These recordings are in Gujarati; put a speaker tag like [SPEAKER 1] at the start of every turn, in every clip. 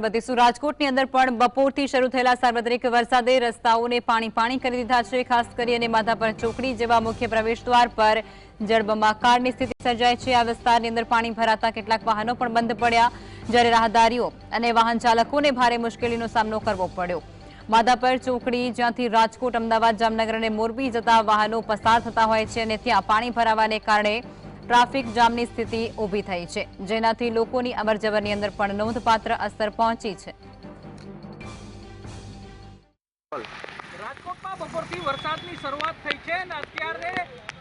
[SPEAKER 1] વધીશું રાજકોટની અંદર પણ બપોરથી શરૂ થયેલા સાર્વત્રિક વરસાદે રસ્તાઓને પાણી કરી દીધા છે। ખાસ કરીને માધાપર ચોકડી જેવા મુખ્ય પ્રવેશદ્વાર પર જળબંબાકારની સ્થિતિ સર્જાઈ છે। આ વિસ્તારની અંદર પાણી ભરાતા કેટલાક વાહનો પણ બંધ પડ્યા, જ્યારે રાહદારીઓ અને વાહન ચાલકોને ભારે મુશ્કેલીનો સામનો કરવો પડ્યો। માધાપર ચોકડી જ્યાંથી રાજકોટ, અમદાવાદ, જામનગર અને મોરબી જતા વાહનો પસાર થતા હોય છે અને ત્યાં પાણી ભરાવાને કારણે ટ્રાફિક જામની સ્થિતિ ઊભી થઈ છે, જેનાથી લોકોની અવરજવરની અંદર પણ નોંધપાત્ર અસર પહોંચી છે।
[SPEAKER 2] રાજકોટમાં બપોરથી વરસાદની શરૂઆત થઈ છે અને અત્યારે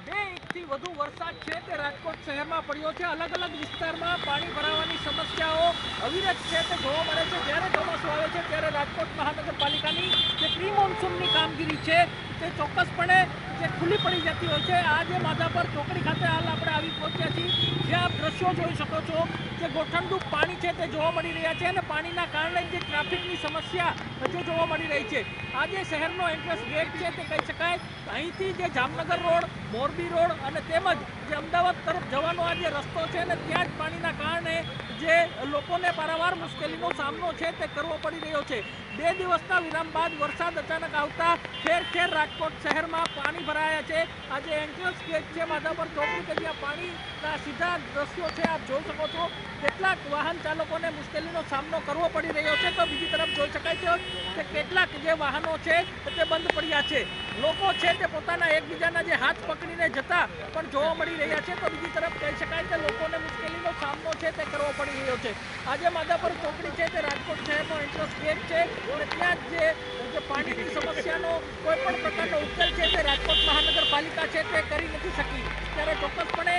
[SPEAKER 2] 2 ઇંચથી વધુ વરસાદ છે તે રાજકોટ શહેરમાં પડ્યો છે। અલગ અલગ વિસ્તારમાં પાણી ભરાવાની સમસ્યાઓ અવિરત છે તે જોવા મળે છે। જ્યારે ચોમાસું આવે છે ત્યારે રાજકોટ મહાનગરપાલિકાની જે પ્રી મોન્સૂનની કામગીરી છે તે ચોક્કસપણે જે ખુલ્લી પડી જતી હોય છે। આજે માધાપર ચોકડી ખાતે હાલ આપણે આવી પહોંચ્યા છીએ, જ્યાં આપ દ્રશ્યો જોઈ શકો છો જે ગોઠણડૂબ પાણી છે તે જોવા મળી રહ્યા છે અને પાણીના કારણે જે ટ્રાફિકની સમસ્યા હજુ જોવા મળી રહી છે। આજે શહેરનો એન્ટ્રન્સ ગેટ છે તે કહી શકાય, અહીંથી જે જામનગર રોડ, મોરબી રોડ અને તેમજ જે અમદાવાદ તરફ જવાનો આ જે રસ્તો છે ને ત્યાં જ પાણીના કારણે જે લોકોને પારાવાર મુશ્કેલીનો સામનો છે તે કરવો પડી રહ્યો છે। 2 દિવસના વિરામ બાદ વરસાદ અચાનક આવતા ઠેર ઠેર રાજકોટ શહેરમાં પાણી ભરાયા છે। આજે એન્ટ્રન્સ ગેટ છે માધાપર ચોકડી કે જ્યાં પાણીના સીધા દ્રશ્યો છે આપ જોઈ શકો છો। કેટલાક વાહન ચાલકોને મુશ્કેલીનો સામનો કરવો પડી રહ્યો છે, તો બીજી તરફ જોઈ શકાય છે કે કેટલાક જે વાહનો છે તે બંધ પડ્યા છે। લોકો છે તે પોતાના એકબીજાના જે હાથ પકડીને જતા પણ જોવા મળી રહ્યા છે, તો બીજી તરફ કહી શકાય કે લોકોને મુશ્કેલીનો સામનો છે તે કરવો પડી રહ્યો છે। આજે માધાપર ચોકડી છે તે રાજકોટ શહેરનો એન્ટ્રન્સ ગેટ છે અને ત્યાં જે પાણીની સમસ્યાનો કોઈ પણ પ્રકારનો ઉકેલ છે તે રાજકોટ મહાનગરપાલિકા છે તે કરી નથી શકી, ત્યારે ચોક્કસપણે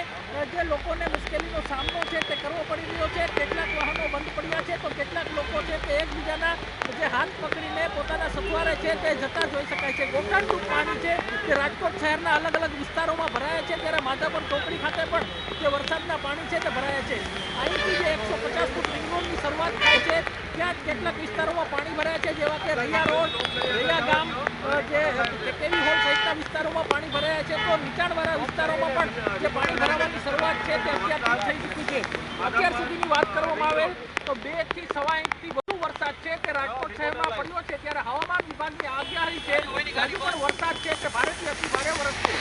[SPEAKER 2] જે લોકોને મુશ્કેલીનો સામનો છે તે કરવો પડી રહ્યો છે। કેટલાક વાહનો બંધ પડ્યા છે તો કેટલાક લોકો છે તે એકબીજાના જે હાથ પકડીને પોતાના સથવારે છે તે જતા જોઈ શકાય છે। ગોઠણડૂબ પાણી છે તે રાજકોટ શહેરના અલગ અલગ વિસ્તારોમાં ભરાયા છે, ત્યારે માધાપર ચોકડી ખાતે પણ જે વરસાદના પાણી છે તે ભરાયા છે। અહીંથી જે 150 ફૂટ રિંગ રોડની શરૂઆત થાય છે ત્યાં જ કેટલાક વિસ્તારોમાં પાણી ભરાયા છે, જેવા કે રૈયા રોડ, રૈયા ગામ, જે કેવી હોલ સહિતના વિસ્તારોમાં પાણી ભરાયા છે, તો નીચાણવાળા વિસ્તારોમાં પણ જે પાણી ભરાવાની શરૂઆત છે તે અત્યારથી થઈ ચૂકી છે। અત્યાર સુધીની વાત કરવામાં આવે તો 2 થી સવા ઇંચથી વધુ વરસાદ છે તે રાજકોટ શહેરમાં પડ્યો છે, ત્યારે હવામાન વિભાગની આગાહી છે હજુ પણ વરસાદ છે તે ભારેથી અતિ ભારે વરસશે।